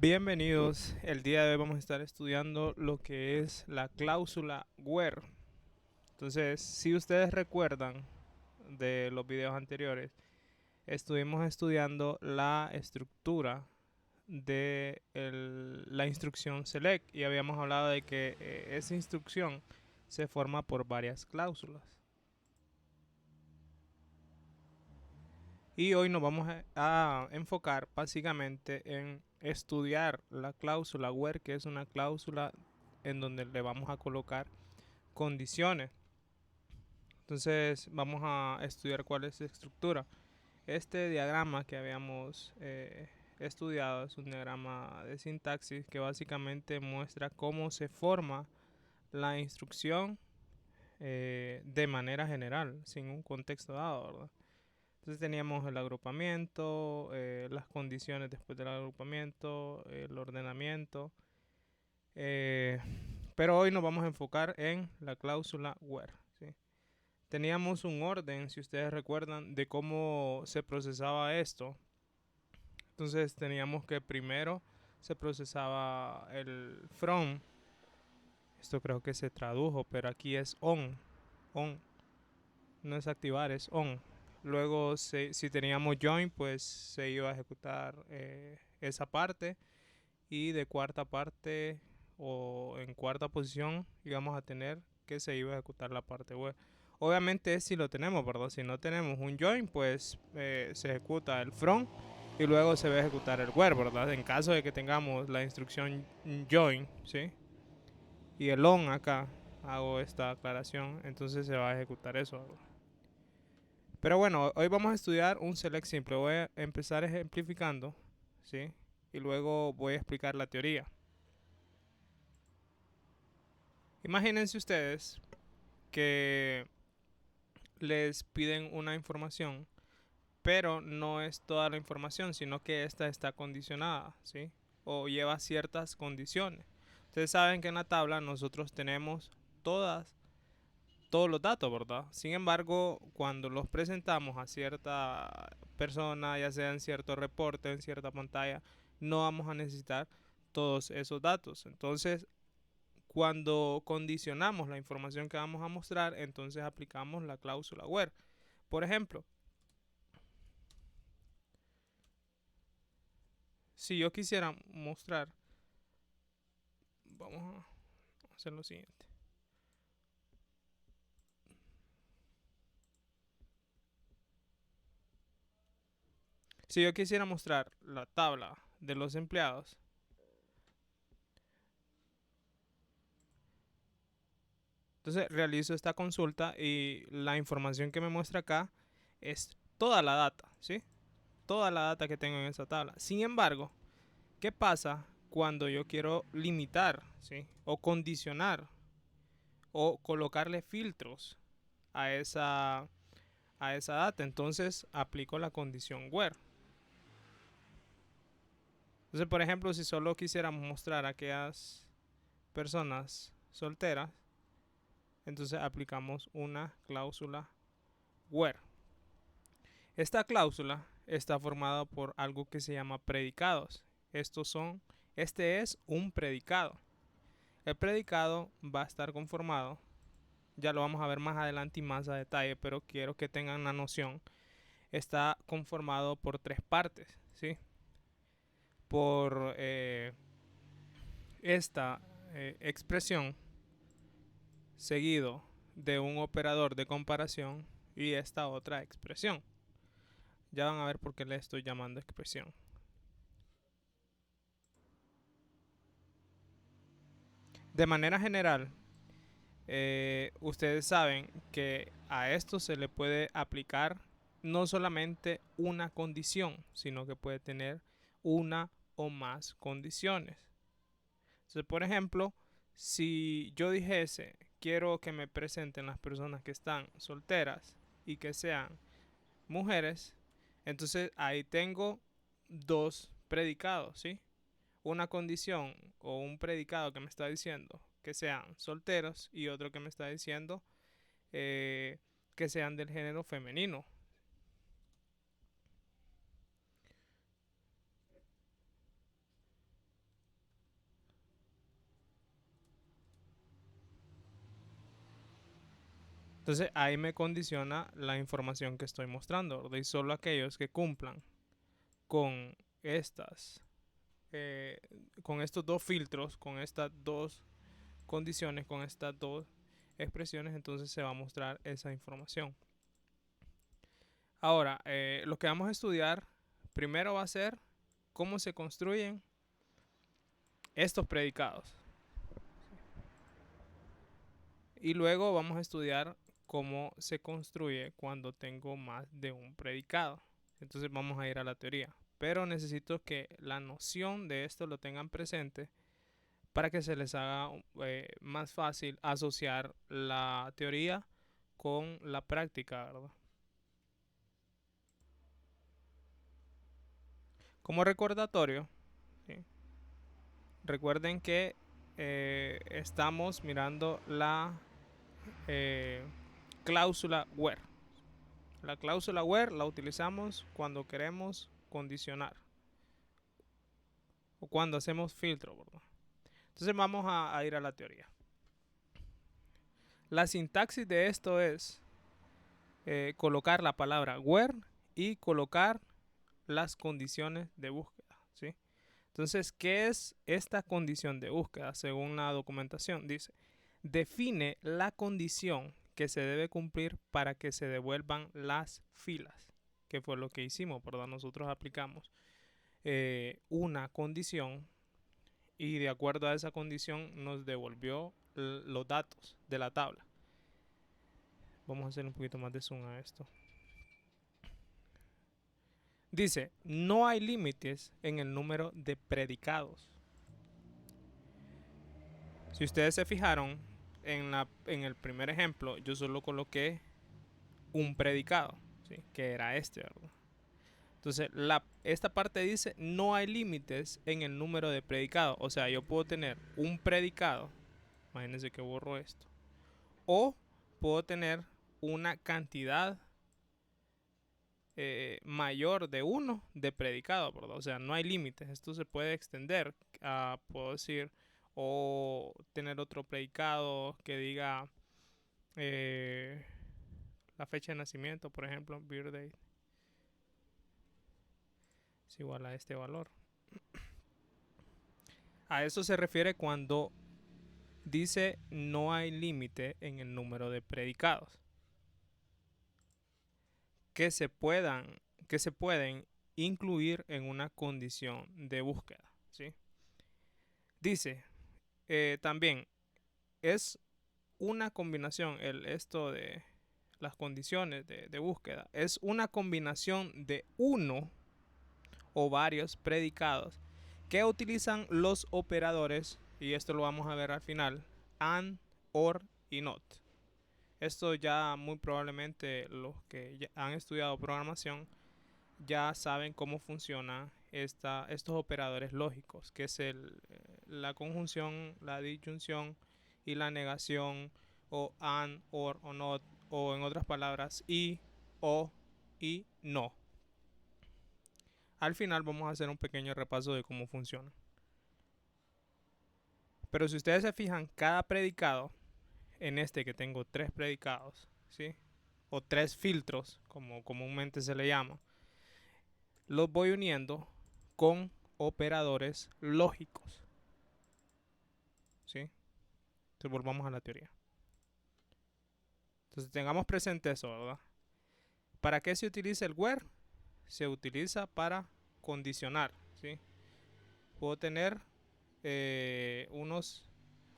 Bienvenidos. El día de hoy vamos a estar estudiando lo que es la cláusula where. Entonces, si ustedes recuerdan de los videos anteriores, estuvimos estudiando la estructura de la instrucción select y habíamos hablado de que esa instrucción se forma por varias cláusulas. Y hoy nos vamos a enfocar básicamente en estudiar la cláusula where, que es una cláusula en donde le vamos a colocar condiciones. Entonces vamos a estudiar cuál es su estructura. Este diagrama que habíamos estudiado es un diagrama de sintaxis que básicamente muestra cómo se forma la instrucción de manera general, sin un contexto dado, ¿verdad? Entonces teníamos el agrupamiento, las condiciones después del agrupamiento, el ordenamiento. eh, pero hoy nos vamos a enfocar en la cláusula where, ¿sí? Teníamos un orden, si ustedes recuerdan, de cómo se procesaba esto. Entonces teníamos que primero se procesaba el from. Esto creo que se tradujo, pero aquí es on. No es activar, es on. Luego, si teníamos join, pues se iba a ejecutar esa parte. Y de cuarta parte o en cuarta posición íbamos a tener que se iba a ejecutar la parte web. Obviamente es si lo tenemos, ¿verdad? Si no tenemos un join, pues se ejecuta el from y luego se va a ejecutar el where, ¿verdad? En caso de que tengamos la instrucción join, ¿sí? Y el on acá, hago esta aclaración, entonces se va a ejecutar eso, ¿verdad? Pero bueno, hoy vamos a estudiar un select simple. Voy a empezar ejemplificando, ¿sí? Y luego voy a explicar la teoría. Imagínense ustedes que les piden una información, pero no es toda la información, sino que esta está condicionada, ¿sí? O lleva ciertas condiciones. Ustedes saben que en la tabla nosotros tenemos todos los datos, ¿verdad? Sin embargo, cuando los presentamos a cierta persona, ya sea en cierto reporte, en cierta pantalla, no vamos a necesitar todos esos datos. Entonces, cuando condicionamos la información que vamos a mostrar, entonces aplicamos la cláusula where. Por ejemplo, si yo quisiera mostrar, vamos a hacer lo siguiente. Si yo quisiera mostrar la tabla de los empleados, entonces realizo esta consulta y la información que me muestra acá es toda la data, ¿sí? Toda la data que tengo en esa tabla. Sin embargo, ¿qué pasa cuando yo quiero limitar, ¿sí? O condicionar o colocarle filtros a esa data? Entonces aplico la condición where. Entonces, por ejemplo, si solo quisiéramos mostrar a aquellas personas solteras, entonces aplicamos una cláusula where. Esta cláusula está formada por algo que se llama predicados. Este es un predicado. El predicado va a estar conformado, ya lo vamos a ver más adelante y más a detalle, pero quiero que tengan la noción. Está conformado por tres partes, ¿sí? Por esta expresión seguido de un operador de comparación y esta otra expresión. Ya van a ver por qué le estoy llamando expresión. De manera general, ustedes saben que a esto se le puede aplicar no solamente una condición, sino que puede tener una o más condiciones. Entonces, por ejemplo, si yo dijese, quiero que me presenten las personas que están solteras y que sean mujeres, entonces ahí tengo dos predicados, ¿sí? Una condición o un predicado que me está diciendo que sean solteros y otro que me está diciendo eh, que sean del género femenino. Entonces ahí me condiciona la información que estoy mostrando, ¿verdad? Y solo aquellos que cumplan con estas, eh, con estos dos filtros, con estas dos condiciones, con estas dos expresiones, entonces se va a mostrar esa información. Ahora, lo que vamos a estudiar primero va a ser cómo se construyen estos predicados. Y luego vamos a estudiar cómo se construye cuando tengo más de un predicado. Entonces vamos a ir a la teoría. Pero necesito que la noción de esto lo tengan presente para que se les haga más fácil asociar la teoría con la práctica, ¿verdad? Como recordatorio, ¿sí? Recuerden que estamos mirando la eh, cláusula where. La cláusula where la utilizamos cuando queremos condicionar o cuando hacemos filtro, ¿verdad? Entonces vamos a ir a la teoría. La sintaxis de esto es colocar la palabra where y colocar las condiciones de búsqueda, ¿sí? Entonces, ¿qué es esta condición de búsqueda? Según la documentación, dice, define la condición que se debe cumplir para que se devuelvan las filas, que fue lo que hicimos, ¿verdad? Nosotros aplicamos una condición y de acuerdo a esa condición nos devolvió los datos de la tabla. Vamos a hacer un poquito más de zoom a esto. Dice, no hay límites en el número de predicados. Si ustedes se fijaron, en el primer ejemplo, yo solo coloqué un predicado, ¿sí? Que era este, ¿verdad? Entonces, esta parte dice, no hay límites en el número de predicados. O sea, yo puedo tener un predicado, imagínense que borro esto, o puedo tener una cantidad mayor de uno de predicado, ¿verdad? O sea, no hay límites. Esto se puede extender. Puedo decir, o tener otro predicado que diga la fecha de nacimiento, por ejemplo, birthday, es igual a este valor. A eso se refiere cuando dice no hay límite en el número de predicados que se pueden incluir en una condición de búsqueda, ¿sí? Dice también es una combinación, esto de las condiciones de búsqueda, es una combinación de uno o varios predicados que utilizan los operadores, y esto lo vamos a ver al final, and, or y not. Esto ya muy probablemente los que ya han estudiado programación ya saben cómo funcionan estos operadores lógicos, que es la conjunción, la disyunción y la negación, o and, or o not, o en otras palabras, y, o y no. Al final vamos a hacer un pequeño repaso de cómo funciona. Pero si ustedes se fijan, cada predicado, en este que tengo tres predicados, ¿sí? O tres filtros, como comúnmente se le llama, los voy uniendo con operadores lógicos, ¿sí? Entonces volvamos a la teoría. Entonces tengamos presente eso, ¿verdad? ¿Para qué se utiliza el where? Se utiliza para condicionar, ¿sí? Puedo tener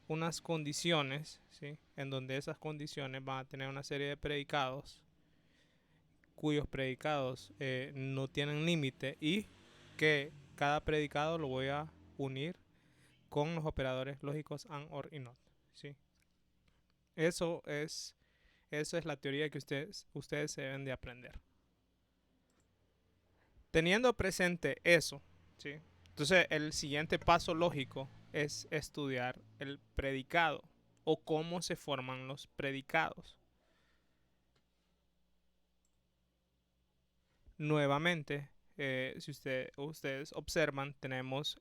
unas condiciones, ¿sí? En donde esas condiciones van a tener una serie de predicados cuyos predicados no tienen límite y que cada predicado lo voy a unir con los operadores lógicos and, or y not, ¿sí? Eso es la teoría que ustedes se deben de aprender. Teniendo presente eso, ¿sí? Entonces el siguiente paso lógico es estudiar el predicado o cómo se forman los predicados. Nuevamente, si ustedes observan, tenemos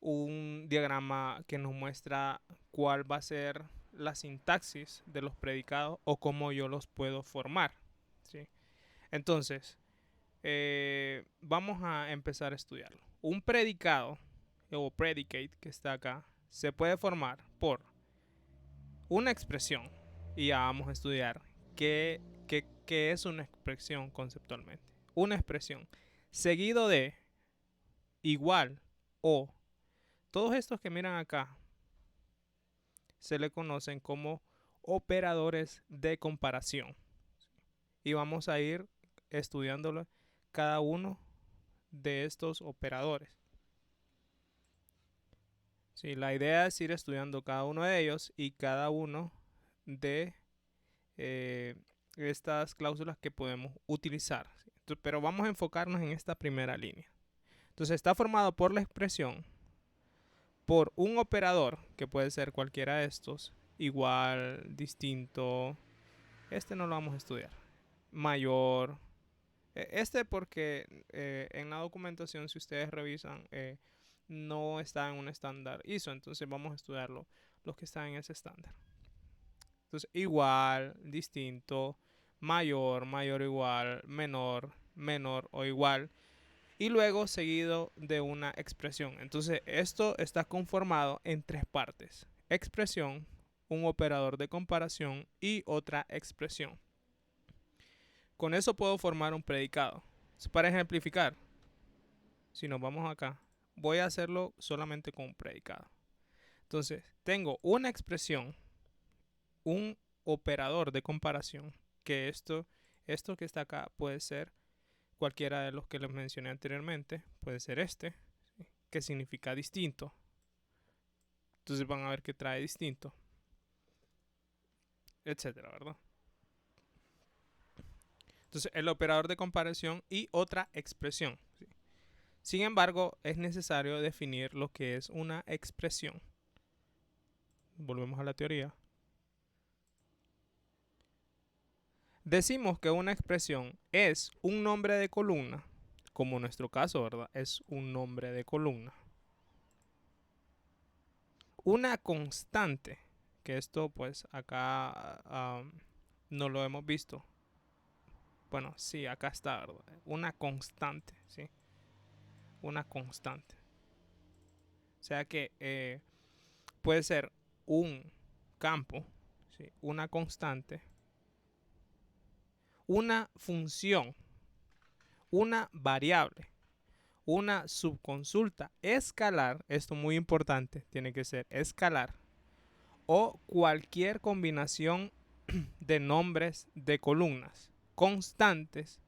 un diagrama que nos muestra cuál va a ser la sintaxis de los predicados o cómo yo los puedo formar, ¿sí? Entonces, vamos a empezar a estudiarlo. Un predicado o predicate que está acá se puede formar por una expresión, y ya vamos a estudiar qué es una expresión conceptualmente. Una expresión seguido de igual o. Todos estos que miran acá se le conocen como operadores de comparación. Y vamos a ir estudiándolo cada uno de estos operadores. Sí, la idea es ir estudiando cada uno de ellos y cada uno de estas cláusulas que podemos utilizar. Entonces, pero vamos a enfocarnos en esta primera línea. Entonces está formado por la expresión, por un operador, que puede ser cualquiera de estos, igual, distinto, este no lo vamos a estudiar, mayor, este porque en la documentación, si ustedes revisan, no está en un estándar ISO, entonces vamos a estudiarlo los que están en ese estándar. Entonces, igual, distinto, mayor, mayor o igual, menor, menor o igual, y luego seguido de una expresión. Entonces, esto está conformado en tres partes: expresión, un operador de comparación y otra expresión. Con eso puedo formar un predicado. Para ejemplificar, si nos vamos acá, voy a hacerlo solamente con un predicado. Entonces, tengo una expresión, un operador de comparación, que esto que está acá puede ser cualquiera de los que les mencioné anteriormente, puede ser este, ¿sí?, que significa distinto. Entonces van a ver que trae distinto, etcétera, ¿verdad? Entonces, el operador de comparación y otra expresión, ¿sí? Sin embargo, es necesario definir lo que es una expresión. Volvemos a la teoría. Decimos que una expresión es un nombre de columna, como en nuestro caso, ¿verdad? Es un nombre de columna. Una constante, que esto pues acá no lo hemos visto. Bueno, sí, acá está, ¿verdad? Una constante, ¿sí? Una constante. O sea que puede ser un campo, ¿sí?, una constante, una función, una variable, una subconsulta escalar, esto muy importante, tiene que ser escalar, o cualquier combinación de nombres de columnas constantes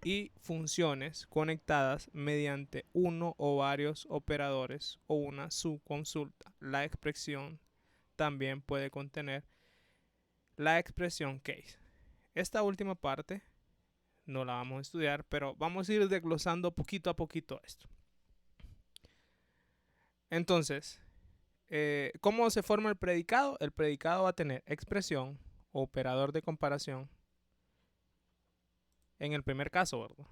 y funciones conectadas mediante uno o varios operadores o una subconsulta. La expresión también puede contener la expresión case. Esta última parte no la vamos a estudiar, pero vamos a ir desglosando poquito a poquito esto. Entonces, ¿cómo se forma el predicado? El predicado va a tener expresión, operador de comparación, en el primer caso, ¿verdad?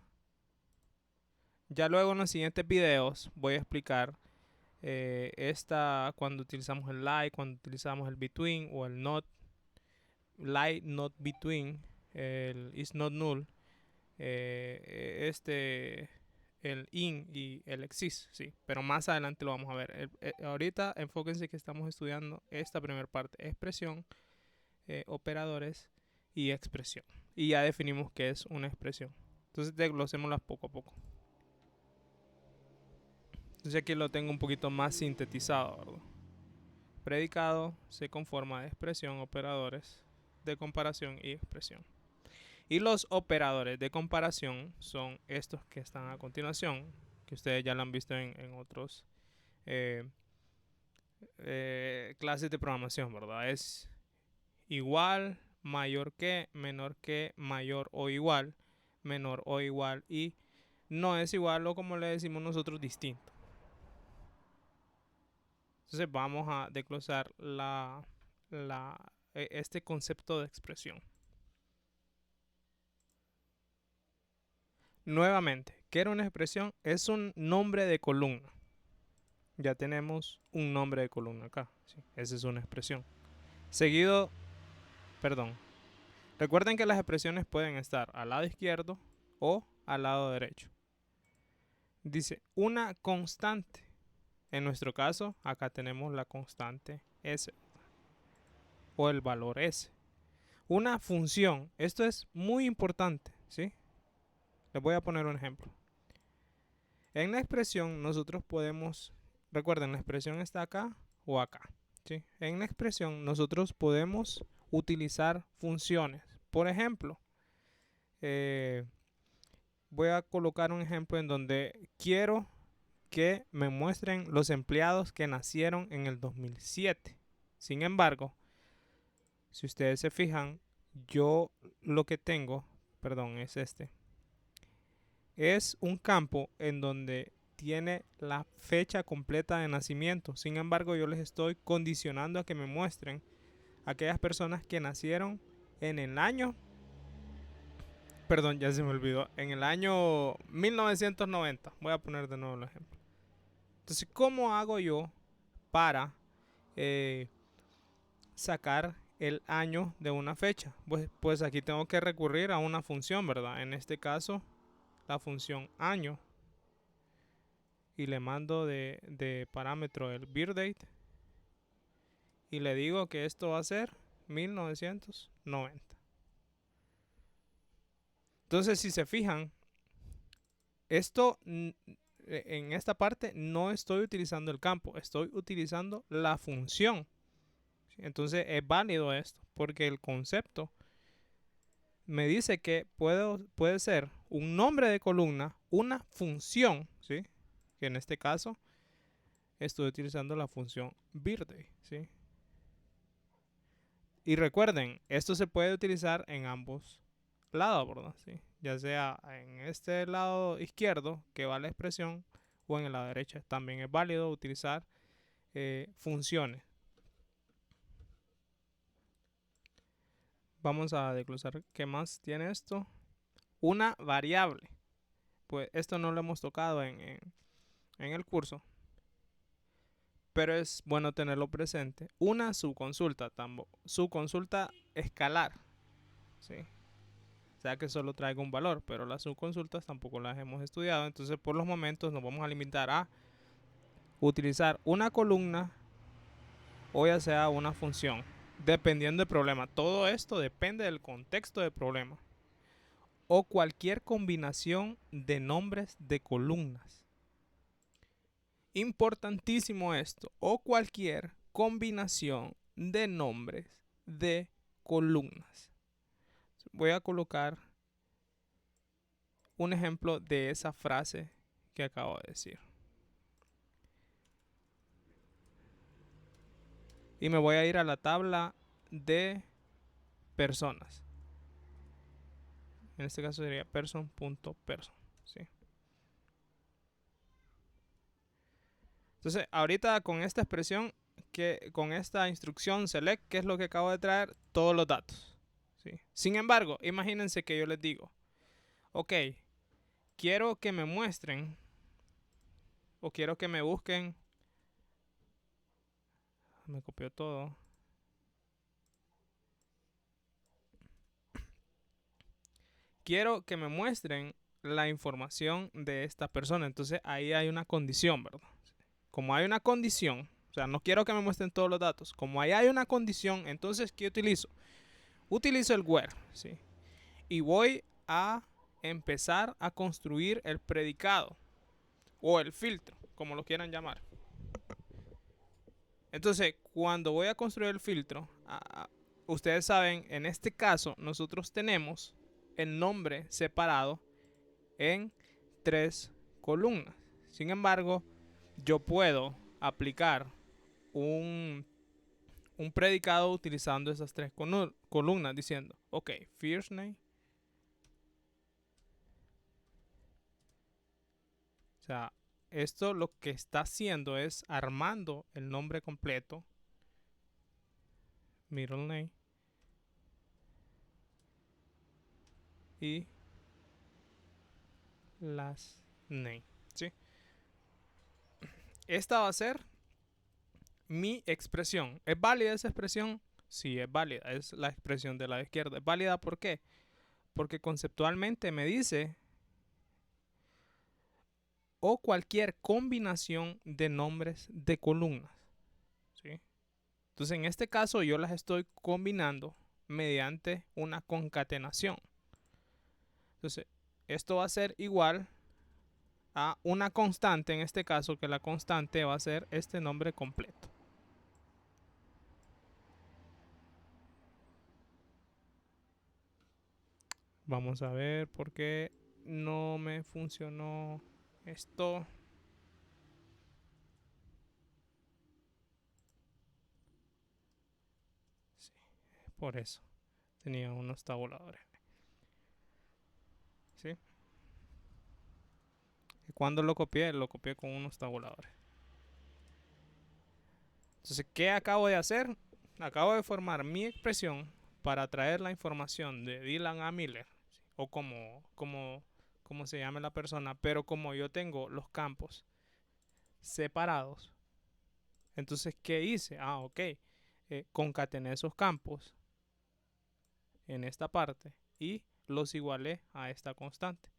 Ya luego en los siguientes videos voy a explicar cuando utilizamos el like, cuando utilizamos el between o el not, like, not between, el is not null, el in y el exist, sí, pero más adelante lo vamos a ver. Ahorita enfóquense que estamos estudiando esta primera parte: expresión, operadores y expresión. Y ya definimos qué es una expresión. Entonces desglosémoslas poco a poco. Entonces aquí lo tengo un poquito más sintetizado, ¿verdad? Predicado se conforma de expresión, operadores de comparación y expresión. Y los operadores de comparación son estos que están a continuación, que ustedes ya lo han visto en otros clases de programación, ¿verdad? Es igual, mayor que, menor que, mayor o igual, menor o igual, y no es igual, o como le decimos nosotros, distinto. Entonces vamos a desglosar este concepto de expresión. Nuevamente, ¿qué era una expresión? Es un nombre de columna. Ya tenemos un nombre de columna acá, ¿sí? Esa es una expresión. seguido, perdón. Recuerden que las expresiones pueden estar al lado izquierdo o al lado derecho. Dice una constante. En nuestro caso, acá tenemos la constante S o el valor S. Una función. Esto es muy importante, ¿sí? Les voy a poner un ejemplo. En la expresión nosotros podemos, recuerden, la expresión está acá o acá, ¿sí? En la expresión nosotros podemos utilizar funciones. Por ejemplo, voy a colocar un ejemplo en donde quiero que me muestren los empleados que nacieron en el 2007. Sin embargo, si ustedes se fijan, yo lo que tengo, perdón, es este. Es un campo en donde tiene la fecha completa de nacimiento. Sin embargo, yo les estoy condicionando a que me muestren aquellas personas que nacieron en el año, perdón, ya se me olvidó, en el año 1990. Voy a poner de nuevo el ejemplo. Entonces, ¿cómo hago yo para sacar el año de una fecha? Pues aquí tengo que recurrir a una función, ¿verdad? En este caso, la función año. Y le mando de parámetro el birthdate. Y le digo que esto va a ser 1990. Entonces, si se fijan, esto en esta parte no estoy utilizando el campo, estoy utilizando la función. Entonces es válido esto, porque el concepto me dice que puede ser un nombre de columna, una función, ¿sí? Que en este caso estoy utilizando la función birthday, ¿sí? Y recuerden, esto se puede utilizar en ambos lados, ¿verdad? ¿Sí? Ya sea en este lado izquierdo que va la expresión o en el lado derecho. También es válido utilizar funciones. Vamos a desglosar qué más tiene esto. Una variable. Pues esto no lo hemos tocado en el curso, pero es bueno tenerlo presente. Una subconsulta, subconsulta escalar, ¿sí? O sea que solo traiga un valor, pero las subconsultas tampoco las hemos estudiado. Entonces por los momentos nos vamos a limitar a utilizar una columna o ya sea una función, dependiendo del problema. Todo esto depende del contexto del problema. O cualquier combinación de nombres de columnas. Importantísimo esto. O cualquier combinación de nombres de columnas. Voy a colocar un ejemplo de esa frase que acabo de decir. Y me voy a ir a la tabla de personas. En este caso sería person.person. ¿Sí? Entonces, ahorita con esta expresión, con esta instrucción select, ¿qué es lo que acabo de traer? Todos los datos. ¿Sí? Sin embargo, imagínense que yo les digo, ok, quiero que me muestren o quiero que me busquen. Me copió todo. Quiero que me muestren la información de esta persona. Entonces ahí hay una condición, ¿verdad? Como hay una condición, o sea, no quiero que me muestren todos los datos. Como ahí hay una condición, entonces, ¿qué utilizo? Utilizo el where, ¿sí? Y voy a empezar a construir el predicado o el filtro, como lo quieran llamar. Entonces, cuando voy a construir el filtro, ustedes saben, en este caso, nosotros tenemos el nombre separado en 3 columnas. Sin embargo, yo puedo aplicar un predicado utilizando esas 3 columnas diciendo, ok, first name. O sea, esto lo que está haciendo es armando el nombre completo, middle name y last name, ¿sí? Esta va a ser mi expresión. ¿Es válida esa expresión? sí es válida, es la expresión del lado izquierdo. ¿Es válida por qué? Porque conceptualmente me dice o cualquier combinación de nombres de columnas, ¿sí? Entonces en este caso yo las estoy combinando mediante una concatenación. Entonces esto va a ser igual a una constante, en este caso que la constante va a ser este nombre completo. Vamos a ver por qué no me funcionó esto. Sí, por eso tenía unos tabuladores. ¿Sí? Y cuando lo copié con unos tabuladores. Entonces, ¿qué acabo de hacer? Acabo de formar mi expresión para traer la información de Dylan a Miller, o como se llame la persona, pero como yo tengo los campos separados, entonces, ¿qué hice? Ok, concatené esos campos en esta parte y los igualé a esta constante.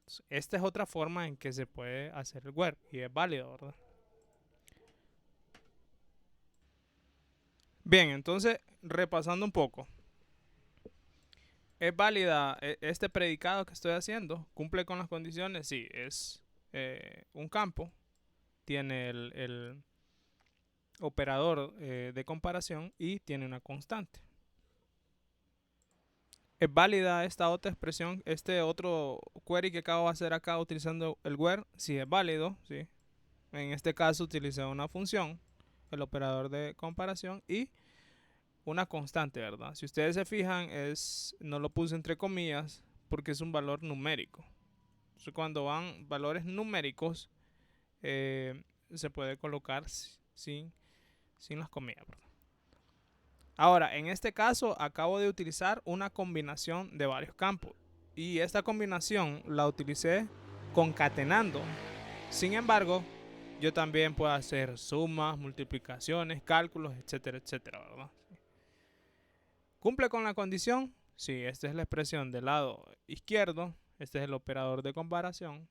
Entonces, esta es otra forma en que se puede hacer el where y es válido, ¿verdad? Bien, entonces, repasando un poco. ¿Es válida este predicado que estoy haciendo? ¿Cumple con las condiciones? Sí, es un campo. Tiene el operador de comparación y tiene una constante. ¿Es válida esta otra expresión, este otro query que acabo de hacer acá utilizando el where? Sí, es válido. ¿Sí? En este caso utilicé una función, el operador de comparación y una constante, ¿verdad? Si ustedes se fijan, no lo puse entre comillas porque es un valor numérico. Entonces, cuando van valores numéricos, se puede colocar sin las comillas, ¿verdad? Ahora, en este caso, acabo de utilizar una combinación de varios campos. Y esta combinación la utilicé concatenando. Sin embargo, yo también puedo hacer sumas, multiplicaciones, cálculos, etcétera, etcétera, ¿verdad? ¿Cumple con la condición? Sí, esta es la expresión del lado izquierdo. Este es el operador de comparación.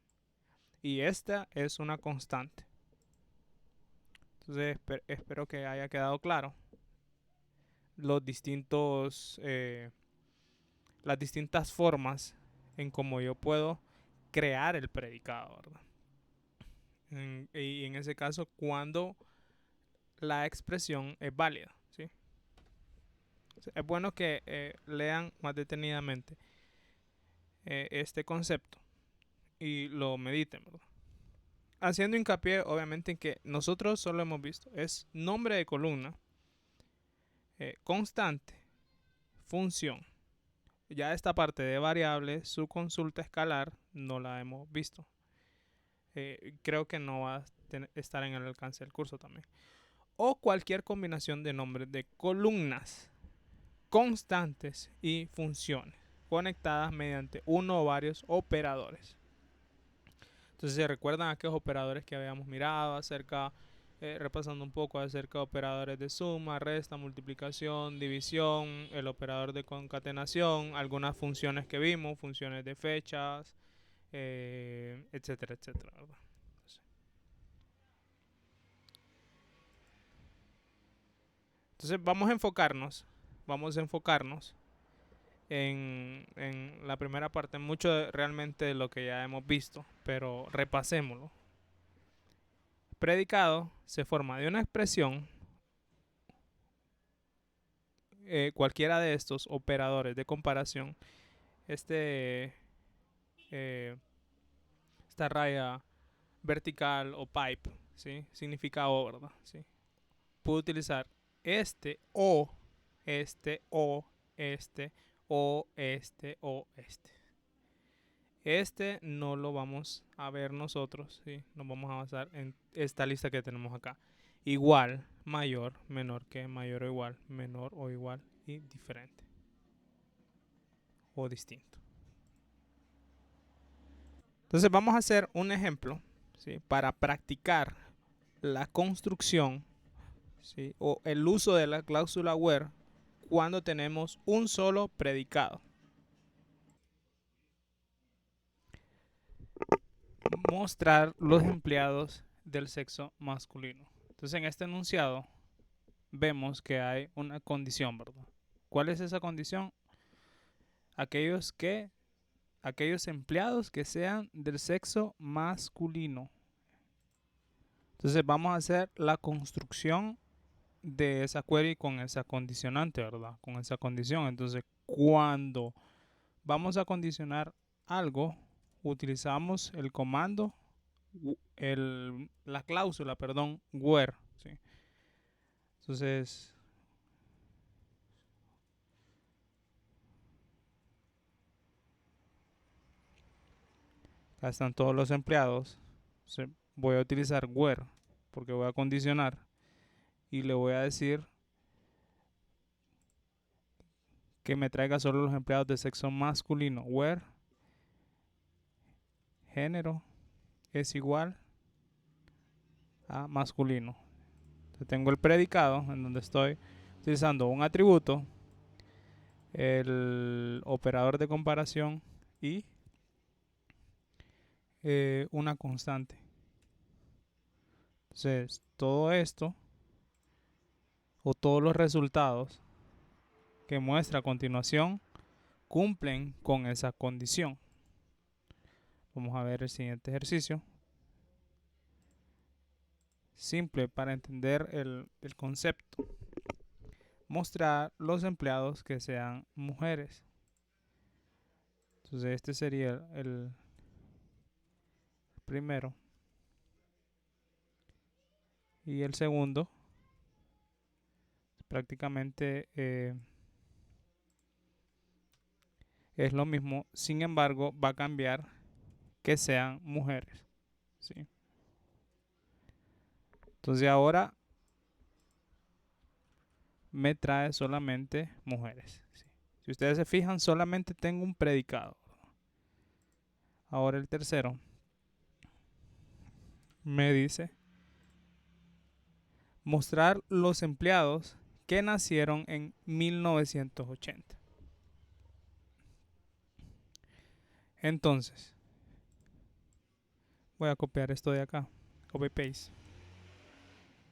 Y esta es una constante. Entonces espero que haya quedado claro los distintos, las distintas formas en cómo yo puedo crear el predicado, ¿verdad? Y en ese caso, cuando la expresión es válida, ¿sí? Es bueno que lean más detenidamente este concepto y lo mediten, ¿verdad? Haciendo hincapié, obviamente, en que nosotros solo hemos visto es nombre de columna, constante, función. Ya esta parte de variable, su consulta escalar, no la hemos visto. Creo que no va a estar en el alcance del curso también. O cualquier combinación de nombres de columnas, constantes y funciones conectadas mediante uno o varios operadores. Entonces, ¿se recuerdan aquellos operadores que habíamos mirado acerca, repasando un poco acerca de operadores de suma, resta, multiplicación, división, el operador de concatenación, algunas funciones que vimos, funciones de fechas, etcétera, etcétera, ¿verdad? Entonces, vamos a enfocarnos en la primera parte, mucho realmente de lo que ya hemos visto, pero repasémoslo. Predicado se forma de una expresión, cualquiera de estos operadores de comparación, este, eh, esta raya vertical o pipe, ¿sí? Significa o, ¿verdad? ¿Sí? Puedo utilizar este o, este o, este o, este o, este. Este no lo vamos a ver nosotros, ¿sí? Nos vamos a basar en esta lista que tenemos acá. Igual, mayor, menor que, mayor o igual, menor o igual y diferente o distinto. Entonces vamos a hacer un ejemplo, ¿sí? Para practicar la construcción, ¿sí? O el uso de la cláusula where cuando tenemos un solo predicado. Mostrar los empleados del sexo masculino. Entonces en este enunciado vemos que hay una condición, ¿verdad? ¿Cuál es esa condición? Aquellos empleados que sean del sexo masculino. Entonces vamos a hacer la construcción de esa query con esa condicionante, ¿verdad? Con esa condición. Entonces, cuando vamos a condicionar algo, utilizamos el comando, la cláusula, perdón, where, ¿sí? Entonces, acá están todos los empleados. Entonces, voy a utilizar where porque voy a condicionar y le voy a decir que me traiga solo los empleados de sexo masculino. Where género es igual a masculino. Entonces tengo el predicado en donde estoy utilizando un atributo, el operador de comparación y una constante. Entonces todo esto o todos los resultados que muestra a continuación cumplen con esa condición. Vamos a ver el siguiente ejercicio. Simple para entender el concepto. Mostrar los empleados que sean mujeres. Entonces este sería el primero. Y el segundo prácticamente es lo mismo. Sin embargo, va a cambiar que sean mujeres, ¿sí? Entonces ahora me trae solamente mujeres, ¿sí? Si ustedes se fijan, solamente tengo un predicado. Ahora el tercero me dice mostrar los empleados que nacieron en 1980. Entonces, voy a copiar esto de acá, copy paste,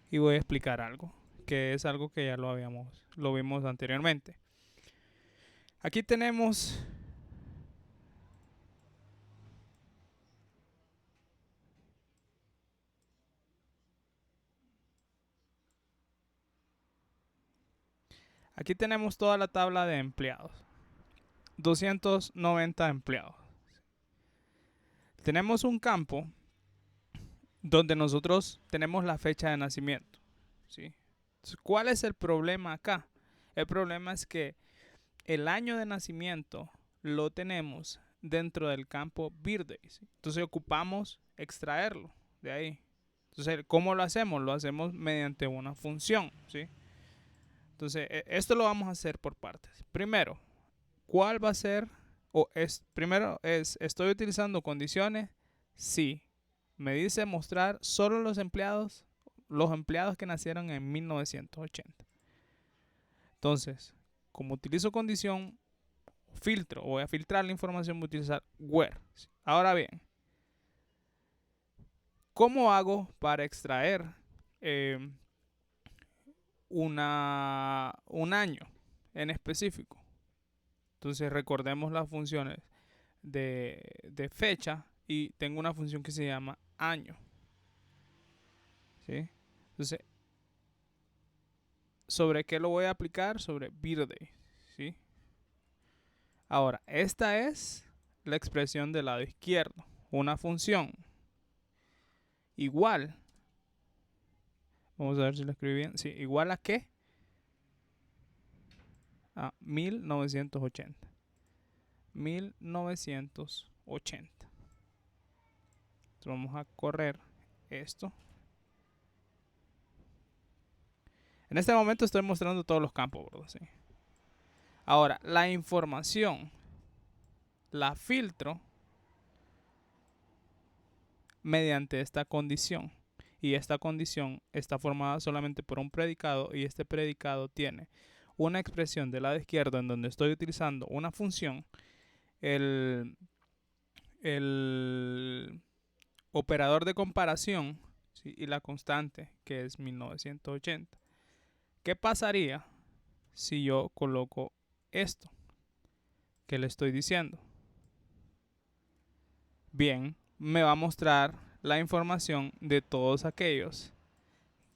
y voy a explicar algo, que es algo que ya lo vimos anteriormente. Aquí tenemos toda la tabla de empleados. 290 empleados. Tenemos un campo donde nosotros tenemos la fecha de nacimiento, ¿sí? Entonces, ¿cuál es el problema acá? El problema es que el año de nacimiento lo tenemos dentro del campo birthday, ¿sí? Entonces ocupamos extraerlo de ahí. Entonces, ¿cómo lo hacemos? Lo hacemos mediante una función, ¿sí? Entonces, esto lo vamos a hacer por partes. Primero, ¿cuál va a ser? Primero es, ¿estoy utilizando condiciones? Sí. Me dice mostrar solo los empleados que nacieron en 1980. Entonces, como utilizo condición, filtro, o voy a filtrar la información, voy a utilizar where. Ahora bien, ¿cómo hago para extraer un año en específico? Entonces recordemos las funciones de fecha y tengo una función que se llama año, ¿sí? Entonces, ¿sobre qué lo voy a aplicar? Sobre birthday, ¿sí? Ahora, esta es la expresión del lado izquierdo, una función igual, vamos a ver si lo escribí bien, sí, igual a qué? A 1980. 1980. Entonces vamos a correr esto. En este momento estoy mostrando todos los campos, ¿verdad? Sí. Ahora, la información la filtro mediante esta condición. y esta condición está formada solamente por un predicado y este predicado tiene una expresión del lado izquierdo en donde estoy utilizando una función, el operador de comparación, ¿sí? Y la constante, que es 1980. ¿Qué pasaría si yo coloco esto que le estoy diciendo? Bien, me va a mostrar la información de todos aquellos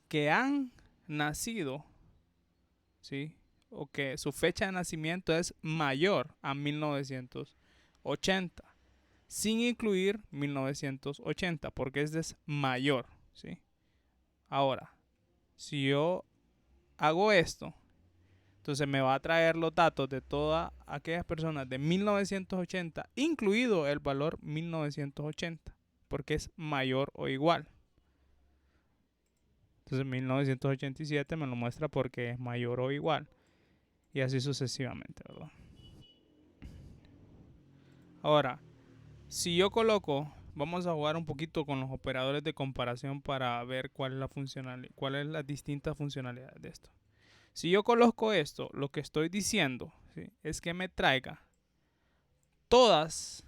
que han nacido, ¿sí? O que su fecha de nacimiento es mayor a 1980, sin incluir 1980, porque este es mayor, ¿sí? Ahora, si yo hago esto, entonces me va a traer los datos de todas aquellas personas de 1980, incluido el valor 1980, porque es mayor o igual. Entonces 1987 me lo muestra porque es mayor o igual. Y así sucesivamente, ¿verdad? Ahora, si yo coloco, vamos a jugar un poquito con los operadores de comparación para ver cuál es la funcionalidad, cuáles son las distintas funcionalidades de esto. Si yo coloco esto, lo que estoy diciendo, ¿sí?, es que me traiga todos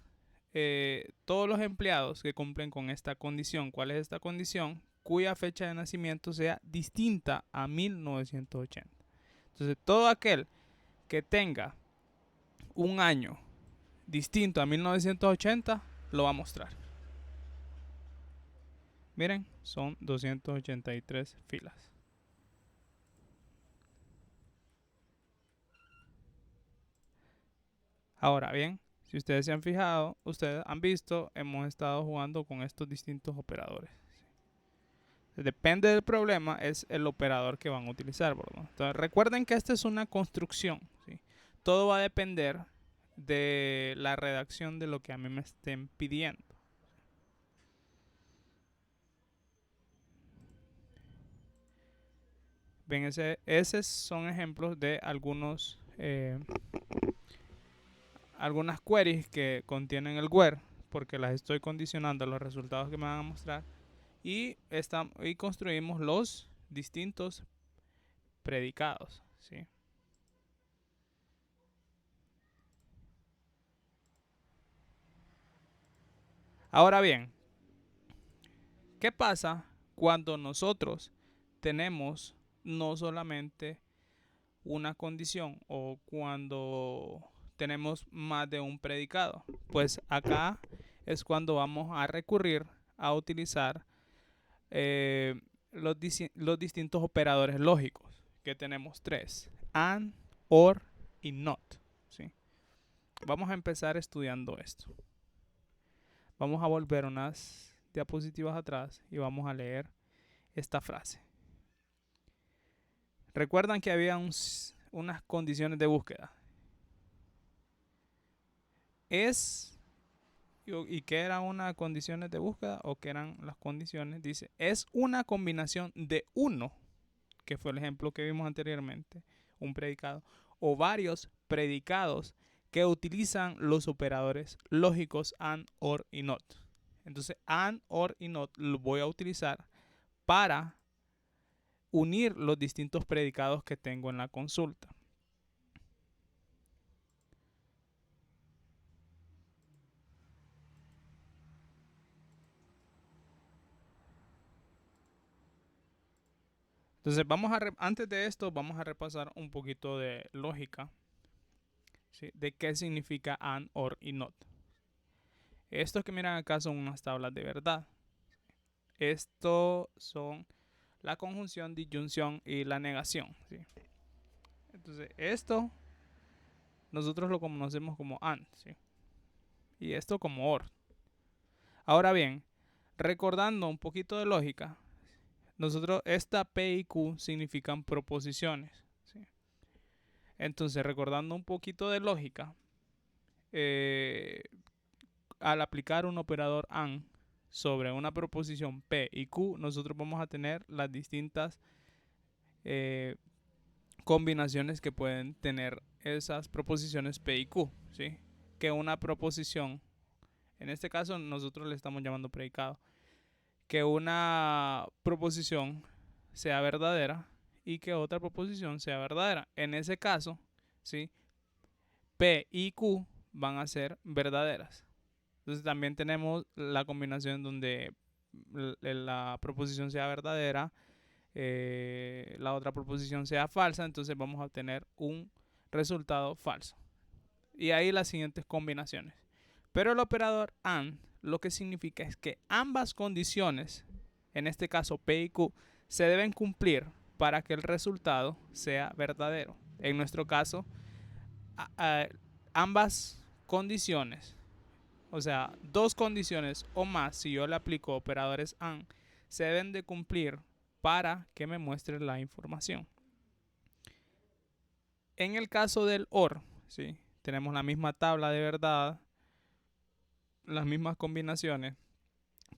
los empleados que cumplen con esta condición. ¿Cuál es esta condición? Cuya fecha de nacimiento sea distinta a 1980. Entonces, todo aquel que tenga un año distinto a 1980 lo va a mostrar. Miren, son 283 filas. Ahora bien, si ustedes se han fijado, ustedes han visto, hemos estado jugando con estos distintos operadores. Depende del problema, es el operador que van a utilizar, ¿verdad? Entonces, recuerden que esta es una construcción, ¿sí? Todo va a depender de la redacción de lo que a mí me estén pidiendo. Bien, esos son ejemplos de algunas queries que contienen el where, porque las estoy condicionando a los resultados que me van a mostrar. Y construimos los distintos predicados, ¿sí? Ahora bien, ¿qué pasa cuando nosotros tenemos no solamente una condición o cuando tenemos más de un predicado? Pues acá es cuando vamos a recurrir a utilizar los distintos operadores lógicos, que tenemos tres: and, or y not, ¿sí? Vamos a empezar estudiando esto. Vamos a volver unas diapositivas atrás y vamos a leer esta frase. Recuerdan que había unas condiciones de búsqueda. ¿Y qué eran unas condiciones de búsqueda o qué eran las condiciones? Dice, es una combinación de uno, que fue el ejemplo que vimos anteriormente, un predicado, o varios predicados que utilizan los operadores lógicos and, or y not. Entonces, and, or y not lo voy a utilizar para unir los distintos predicados que tengo en la consulta. Entonces, antes de esto, vamos a repasar un poquito de lógica, ¿sí?, de qué significa and, or y not. Estos que miran acá son unas tablas de verdad. Esto son la conjunción, disyunción y la negación, ¿sí? Entonces, esto nosotros lo conocemos como and, ¿sí?, y esto como or. Ahora bien, recordando un poquito de lógica, esta P y Q significan proposiciones, ¿sí? Entonces, recordando un poquito de lógica, al aplicar un operador AND sobre una proposición P y Q, nosotros vamos a tener las distintas combinaciones que pueden tener esas proposiciones P y Q, ¿sí? Que una proposición, en este caso nosotros le estamos llamando predicado, que una proposición sea verdadera y que otra proposición sea verdadera. En ese caso, ¿sí? P y Q van a ser verdaderas. Entonces también tenemos la combinación donde la proposición sea verdadera, la otra proposición sea falsa, entonces vamos a obtener un resultado falso. Y ahí las siguientes combinaciones. Pero el operador AND lo que significa es que ambas condiciones, en este caso P y Q, se deben cumplir para que el resultado sea verdadero. En nuestro caso, ambas condiciones, o sea, dos condiciones o más, si yo le aplico operadores AND, se deben de cumplir para que me muestre la información. En el caso del OR, ¿sí? Tenemos la misma tabla de verdad, las mismas combinaciones,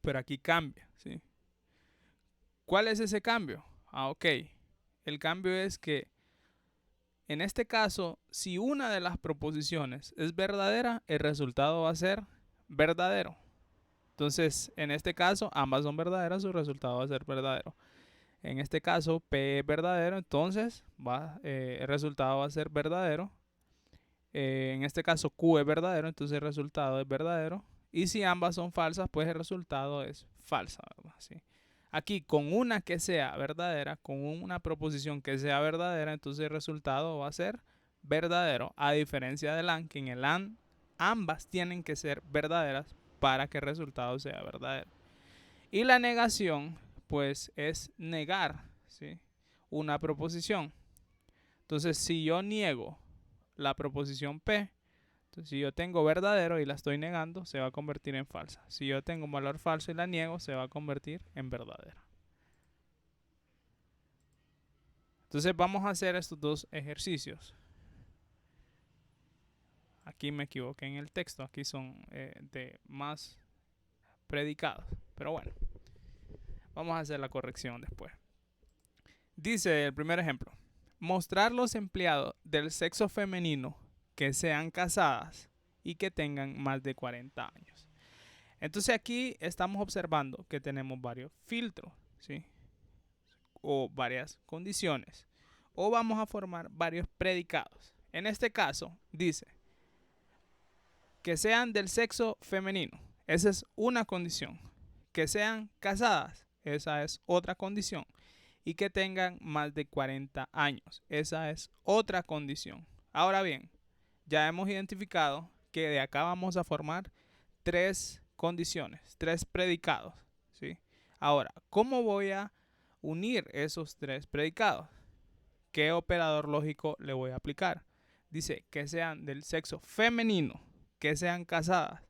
pero aquí cambia, ¿sí? ¿Cuál es ese cambio? Ok. El cambio es que en este caso, si una de las proposiciones es verdadera, el resultado va a ser verdadero. Entonces, en este caso, ambas son verdaderas, su resultado va a ser verdadero. En este caso, P es verdadero, entonces el resultado va a ser verdadero. En este caso, Q es verdadero, entonces el resultado es verdadero. Y si ambas son falsas, pues el resultado es falsa, ¿verdad? ¿Sí? Aquí, con una que sea verdadera, con una proposición que sea verdadera, entonces el resultado va a ser verdadero. A diferencia del AND, que en el AND ambas tienen que ser verdaderas para que el resultado sea verdadero. Y la negación, pues, es negar, ¿sí? Una proposición. Entonces, si yo niego la proposición P, entonces, si yo tengo verdadero y la estoy negando, se va a convertir en falsa. Si yo tengo un valor falso y la niego, se va a convertir en verdadera. Entonces vamos a hacer estos dos ejercicios. Aquí me equivoqué en el texto, aquí son de más predicados. Pero bueno, vamos a hacer la corrección después. Dice el primer ejemplo: mostrar los empleados del sexo femenino que sean casadas y que tengan más de 40 años. Entonces aquí estamos observando que tenemos varios filtros, ¿sí? O varias condiciones. O vamos a formar varios predicados. En este caso dice que sean del sexo femenino. Esa es una condición. Que sean casadas. Esa es otra condición. Y que tengan más de 40 años. Esa es otra condición. Ahora bien, ya hemos identificado que de acá vamos a formar tres condiciones, tres predicados, ¿sí? Ahora, ¿cómo voy a unir esos tres predicados? ¿Qué operador lógico le voy a aplicar? Dice que sean del sexo femenino, que sean casadas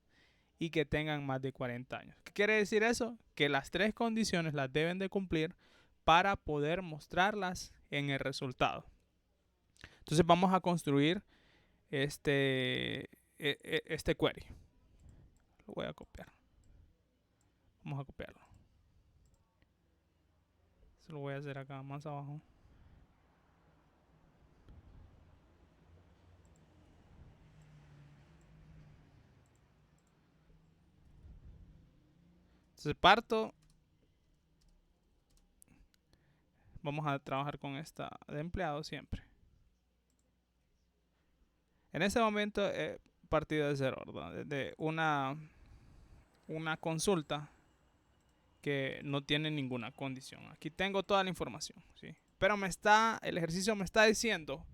y que tengan más de 40 años. ¿Qué quiere decir eso? Que las tres condiciones las deben de cumplir para poder mostrarlas en el resultado. Entonces vamos a construir este query. Lo voy a copiar. Vamos a copiarlo. Eso lo voy a hacer acá más abajo. Entonces parto. Vamos a trabajar con esta de empleado siempre. En ese momento he partido de cero, ¿verdad? De una consulta que no tiene ninguna condición. Aquí tengo toda la información, ¿sí? Pero el ejercicio me está diciendo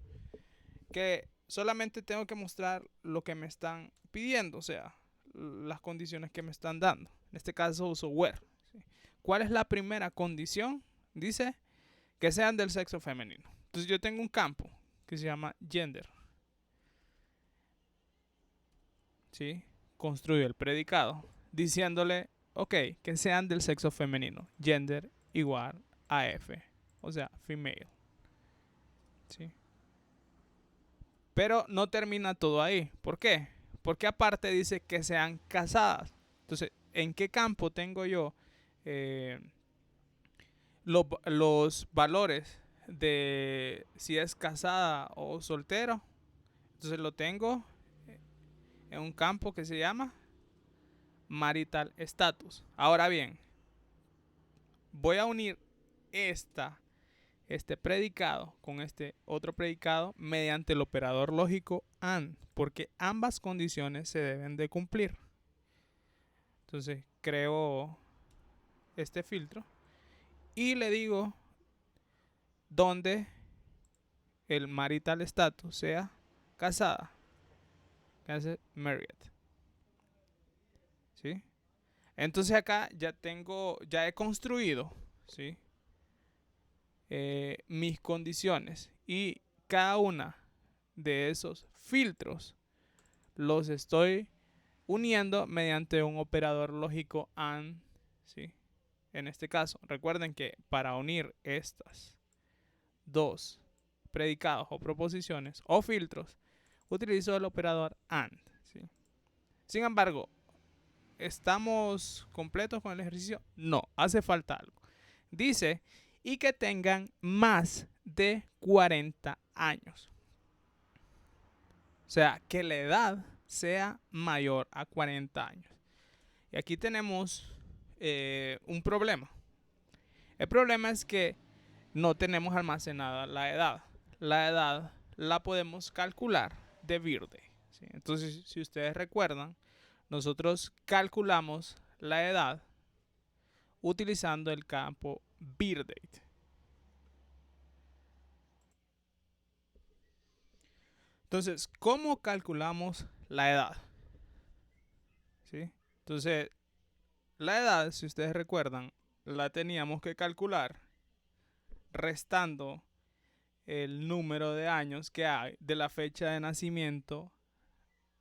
que solamente tengo que mostrar lo que me están pidiendo, o sea, las condiciones que me están dando. En este caso uso where, ¿sí? ¿Cuál es la primera condición? Dice que sean del sexo femenino. Entonces yo tengo un campo que se llama gender, ¿sí? Construyo el predicado diciéndole, ok, que sean del sexo femenino. Gender igual a F, o sea, female, ¿sí? Pero no termina todo ahí. ¿Por qué? Porque aparte dice que sean casadas. Entonces, ¿en qué campo tengo yo los valores de si es casada o soltero? Entonces lo tengo en un campo que se llama marital status. Ahora bien, voy a unir este predicado con este otro predicado mediante el operador lógico AND, porque ambas condiciones se deben de cumplir. Entonces creo este filtro y le digo donde el marital status sea casada, que hace married, ¿sí? Entonces acá ya he construido, ¿sí? Mis condiciones, y cada una de esos filtros los estoy uniendo mediante un operador lógico AND, ¿sí? En este caso, recuerden que para unir estas dos predicados o proposiciones o filtros, utilizo el operador AND, ¿sí? Sin embargo, ¿estamos completos con el ejercicio? No, hace falta algo. Dice, y que tengan más de 40 años. O sea, que la edad sea mayor a 40 años. Y aquí tenemos un problema. El problema es que no tenemos almacenada la edad. La edad la podemos calcular de birthday, ¿sí? Entonces, si ustedes recuerdan, nosotros calculamos la edad utilizando el campo birthdate. Entonces, ¿cómo calculamos la edad? ¿Sí? Entonces, la edad, si ustedes recuerdan, la teníamos que calcular restando el número de años que hay de la fecha de nacimiento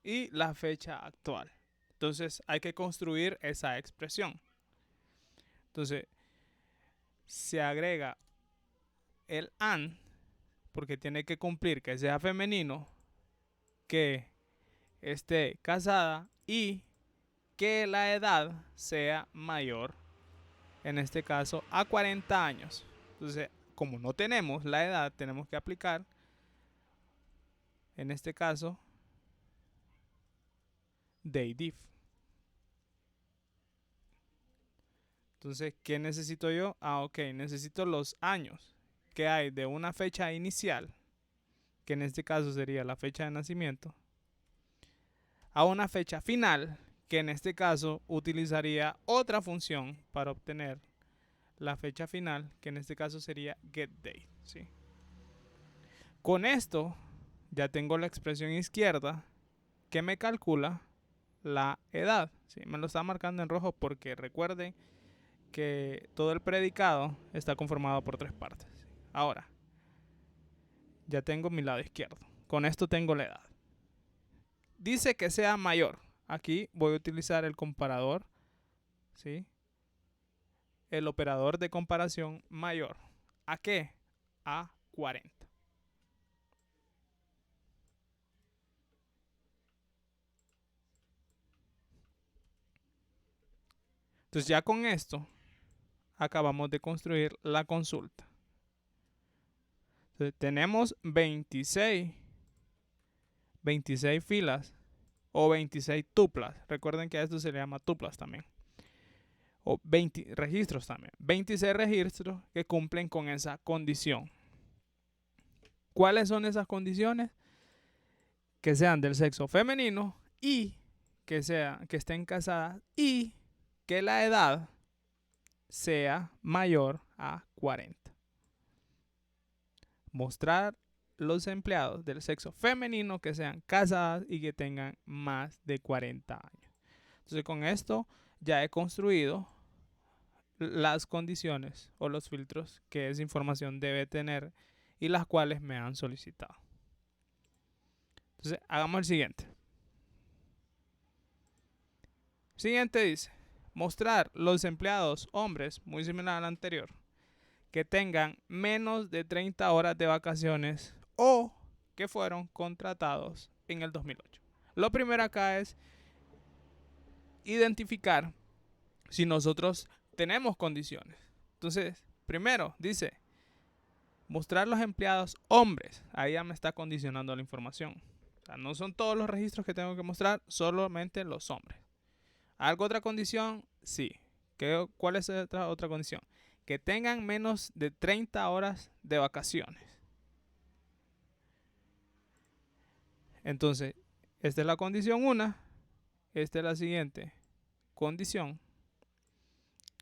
y la fecha actual. Entonces, hay que construir esa expresión. Entonces, se agrega el AND, porque tiene que cumplir que sea femenino, que esté casada y que la edad sea mayor, en este caso a 40 años. Entonces, como no tenemos la edad, tenemos que aplicar, en este caso, DATEIF. Entonces, ¿qué necesito yo? Ok, necesito los años que hay de una fecha inicial, que en este caso sería la fecha de nacimiento, a una fecha final, que en este caso utilizaría otra función para obtener la fecha final, que en este caso sería getDate, ¿sí? Con esto ya tengo la expresión izquierda que me calcula la edad, ¿sí? Me lo está marcando en rojo porque recuerden que todo el predicado está conformado por tres partes. Ahora, ya tengo mi lado izquierdo. Con esto tengo la edad. Dice que sea mayor. Aquí voy a utilizar el comparador, ¿sí? El operador de comparación mayor. ¿A qué? A 40. Entonces ya con esto acabamos de construir la consulta. Entonces, tenemos 26 filas o 26 tuplas. Recuerden que a esto se le llama tuplas también. O 20 registros también. 26 registros que cumplen con esa condición. ¿Cuáles son esas condiciones? Que sean del sexo femenino y que estén casadas y que la edad sea mayor a 40. Mostrar los empleados del sexo femenino que sean casadas y que tengan más de 40 años. Entonces, con esto ya he construido las condiciones o los filtros que esa información debe tener y las cuales me han solicitado. Entonces, hagamos el siguiente. Siguiente dice, mostrar los empleados hombres, muy similar al anterior, que tengan menos de 30 horas de vacaciones o que fueron contratados en el 2008. Lo primero acá es identificar si nosotros tenemos condiciones. Entonces, primero dice, mostrar los empleados hombres. Ahí ya me está condicionando la información. O sea, no son todos los registros que tengo que mostrar, solamente los hombres. ¿Algo otra condición? Sí. ¿Cuál es otra condición? que tengan menos de 30 horas de vacaciones. Entonces, esta es la condición 1, esta es la siguiente condición.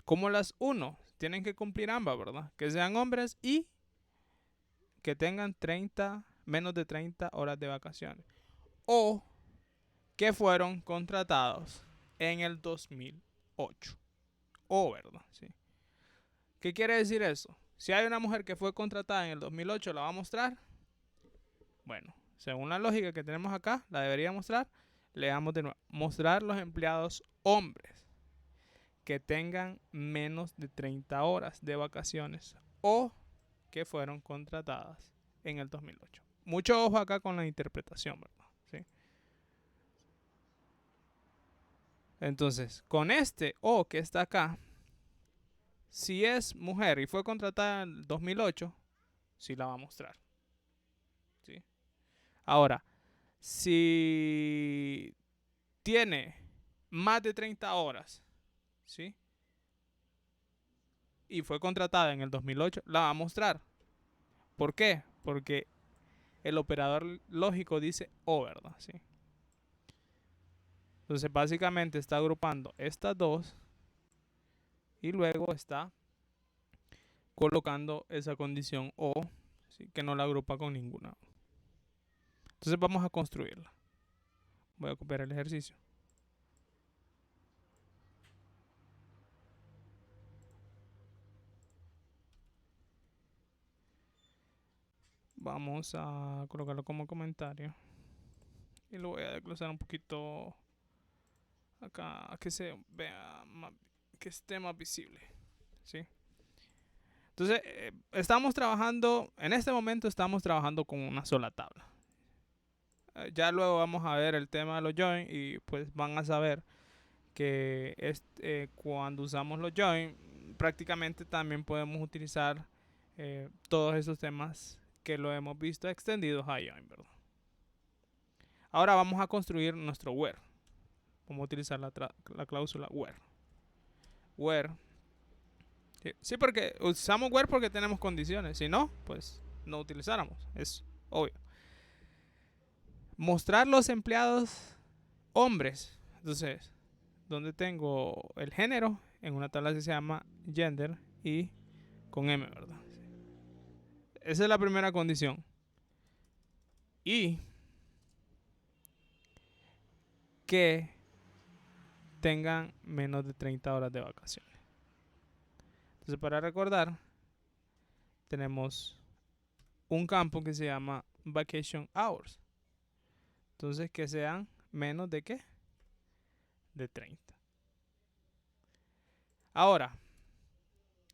Como las 1 tienen que cumplir ambas, ¿verdad? Que sean hombres y que tengan menos de 30 horas de vacaciones. O que fueron contratados en el 2008. O, ¿verdad? Sí. ¿Qué quiere decir eso? Si hay una mujer que fue contratada en el 2008, ¿la va a mostrar? Bueno, según la lógica que tenemos acá, la debería mostrar. Leamos de nuevo. Mostrar los empleados hombres que tengan menos de 30 horas de vacaciones o que fueron contratadas en el 2008. Mucho ojo acá con la interpretación, ¿verdad? ¿Sí? Entonces, con este o que está acá, si es mujer y fue contratada en el 2008, sí la va a mostrar. ¿Sí? Ahora, si tiene más de 30 horas, ¿sí? Y fue contratada en el 2008, la va a mostrar. ¿Por qué? Porque el operador lógico dice o, ¿verdad? ¿Sí? Entonces, básicamente está agrupando estas dos y luego está colocando esa condición o, ¿sí? Que no la agrupa con ninguna. Entonces, vamos a construirla. Voy a copiar el ejercicio. Vamos a colocarlo como comentario. Y lo voy a desglosar un poquito acá, a que se vea más, que esté más visible. ¿Sí? Entonces, estamos trabajando, en este momento estamos trabajando con una sola tabla. Ya luego vamos a ver el tema de los join y pues van a saber que cuando usamos los join, prácticamente también podemos utilizar todos esos temas que lo hemos visto extendidos a join, ¿verdad? Ahora vamos a construir nuestro where. Vamos a utilizar la cláusula where. Where. Sí, porque usamos where porque tenemos condiciones. Si no, pues no utilizáramos. Es obvio. Mostrar los empleados hombres. Entonces, donde tengo el género en una tabla que se llama gender y con M, ¿verdad? Esa es la primera condición. Y que tengan menos de 30 horas de vacaciones. Entonces, para recordar, tenemos un campo que se llama vacation hours. Entonces, que sean menos de ¿qué? De 30. Ahora,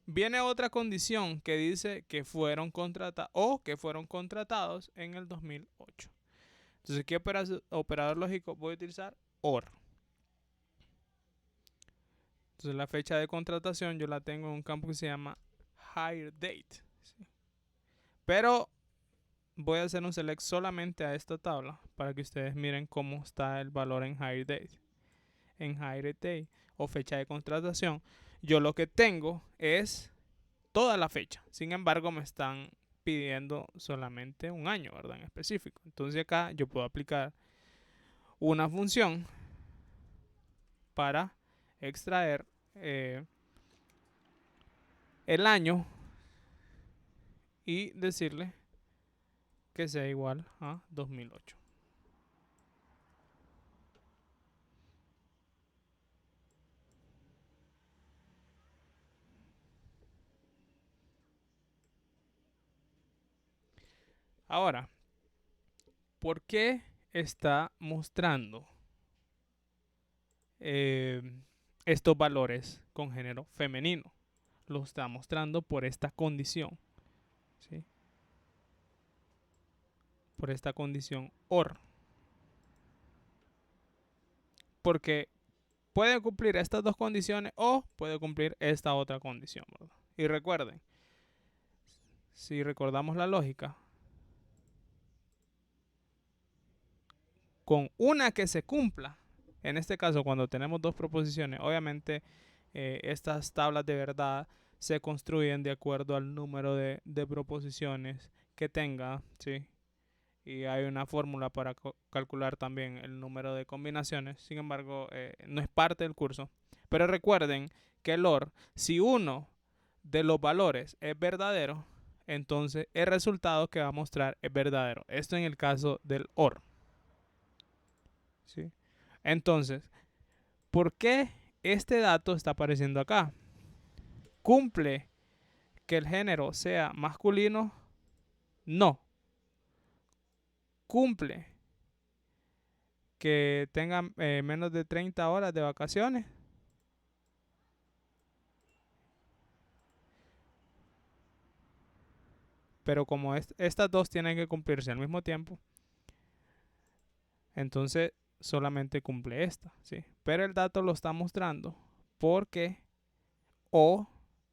viene otra condición que dice que fueron contratados o que fueron contratados en el 2008. Entonces, ¿qué operador lógico voy a utilizar? OR. Entonces, la fecha de contratación yo la tengo en un campo que se llama hire date. ¿Sí? Pero voy a hacer un select solamente a esta tabla para que ustedes miren cómo está el valor en hire date. En hire date o fecha de contratación, yo lo que tengo es toda la fecha. Sin embargo, me están pidiendo solamente un año, ¿verdad? En específico. Entonces acá yo puedo aplicar una función para extraer el año y decirle que sea igual a 2008. Ahora, ¿por qué está mostrando estos valores con género femenino? Lo está mostrando por esta condición. ¿Sí? Por esta condición OR. Porque puede cumplir estas dos condiciones o puede cumplir esta otra condición, ¿verdad? Y recuerden, si recordamos la lógica, con una que se cumpla, en este caso cuando tenemos dos proposiciones, obviamente estas tablas de verdad se construyen de acuerdo al número de proposiciones que tenga, ¿sí? Y hay una fórmula para calcular también el número de combinaciones. Sin embargo, no es parte del curso. Pero recuerden que el OR, si uno de los valores es verdadero, entonces el resultado que va a mostrar es verdadero. Esto en el caso del OR. ¿Sí? Entonces, ¿por qué este dato está apareciendo acá? ¿Cumple que el género sea masculino? No. ¿Cumple que tengan menos de 30 horas de vacaciones? Pero como estas dos tienen que cumplirse al mismo tiempo, entonces solamente cumple esta, ¿sí? Pero el dato lo está mostrando porque o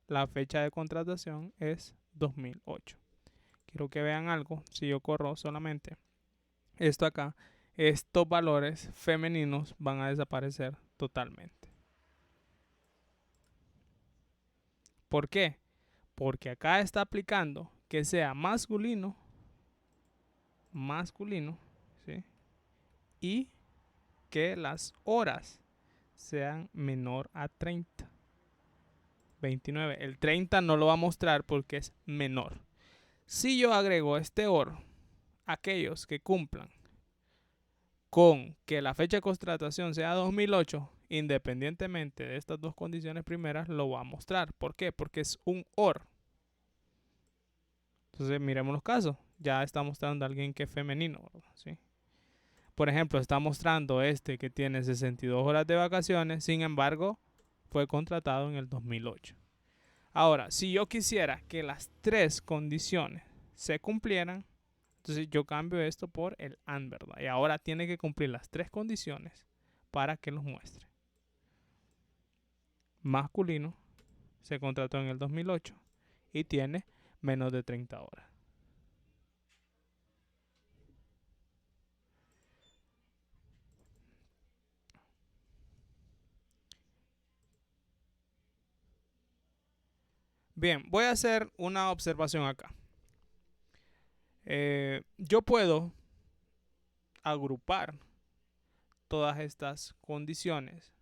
la fecha de contratación es 2008. Quiero que vean algo. Si yo corro solamente esto acá, estos valores femeninos van a desaparecer totalmente. ¿Por qué? Porque acá está aplicando que sea masculino, ¿sí? Y que las horas sean menor a 30. 29. El 30 no lo va a mostrar porque es menor. Si yo agrego este OR, aquellos que cumplan con que la fecha de contratación sea 2008, independientemente de estas dos condiciones primeras, lo va a mostrar. ¿Por qué? Porque es un OR. Entonces, miremos los casos. Ya está mostrando a alguien que es femenino, ¿sí? Por ejemplo, está mostrando este que tiene 62 horas de vacaciones, sin embargo, fue contratado en el 2008. Ahora, si yo quisiera que las tres condiciones se cumplieran, entonces yo cambio esto por el AND, ¿verdad? Y ahora tiene que cumplir las tres condiciones para que los muestre. Masculino, se contrató en el 2008 y tiene menos de 30 horas. Bien, voy a hacer una observación acá. Yo puedo agrupar todas estas condiciones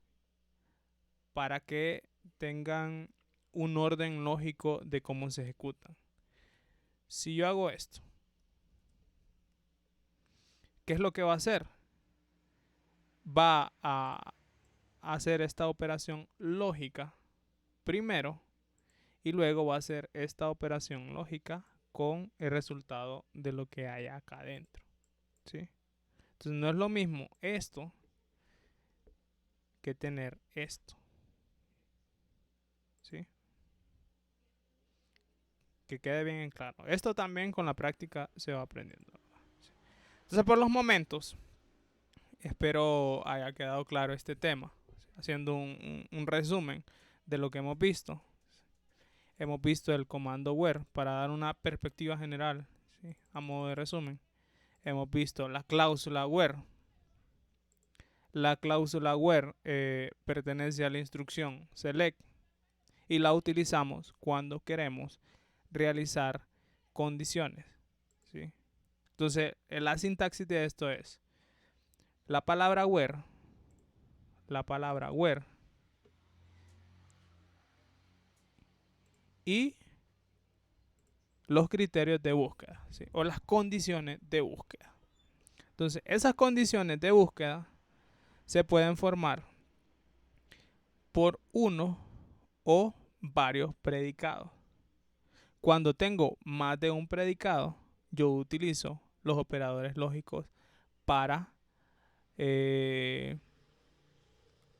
para que tengan un orden lógico de cómo se ejecutan. Si yo hago esto, ¿qué es lo que va a hacer? Va a hacer esta operación lógica primero y luego va a hacer esta operación lógica con el resultado de lo que hay acá adentro, ¿sí? Entonces no es lo mismo esto que tener esto, ¿sí? Que quede bien en claro. Esto también con la práctica se va aprendiendo. Entonces, por los momentos, espero haya quedado claro este tema. Haciendo un resumen de lo que hemos visto. Hemos visto el comando where para dar una perspectiva general, ¿sí? A modo de resumen. Hemos visto la cláusula where. La cláusula where pertenece a la instrucción select y la utilizamos cuando queremos realizar condiciones, ¿sí? Entonces, la sintaxis de esto es la palabra where y los criterios de búsqueda, ¿sí? O las condiciones de búsqueda. Entonces, esas condiciones de búsqueda se pueden formar por uno o varios predicados. Cuando tengo más de un predicado, yo utilizo los operadores lógicos para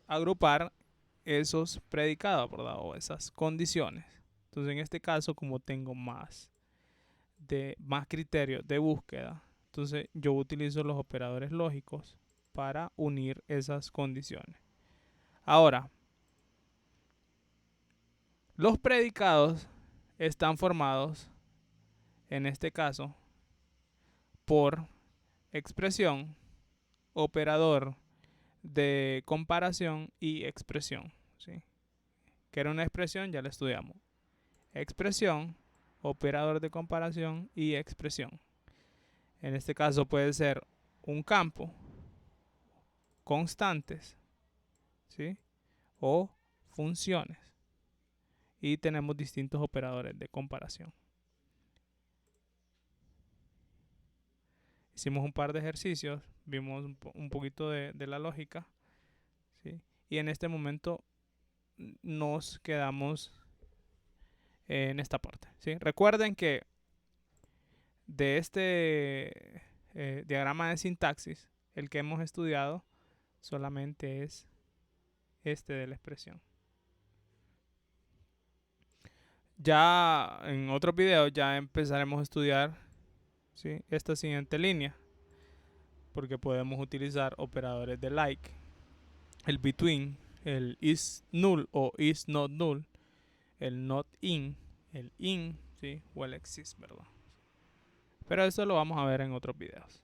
agrupar esos predicados, ¿verdad? O esas condiciones. Entonces, en este caso, como tengo más criterios de búsqueda, entonces yo utilizo los operadores lógicos para unir esas condiciones. Ahora, los predicados están formados, en este caso, por expresión, operador de comparación y expresión, ¿sí? Que era una expresión, ya la estudiamos. expresión, operador de comparación y expresión. En este caso puede ser un campo, constantes, ¿sí? O funciones. Y tenemos distintos operadores de comparación. Hicimos un par de ejercicios, vimos un poquito de la lógica, ¿sí? Y en este momento nos quedamos en esta parte, ¿sí? Recuerden que de este diagrama de sintaxis, el que hemos estudiado solamente es este de la expresión. Ya en otros videos ya empezaremos a estudiar, ¿sí?, esta siguiente línea, porque podemos utilizar operadores de like, el between, el is null o is not null, el not in, el in, ¿sí?, o el exist, ¿verdad? Pero eso lo vamos a ver en otros videos.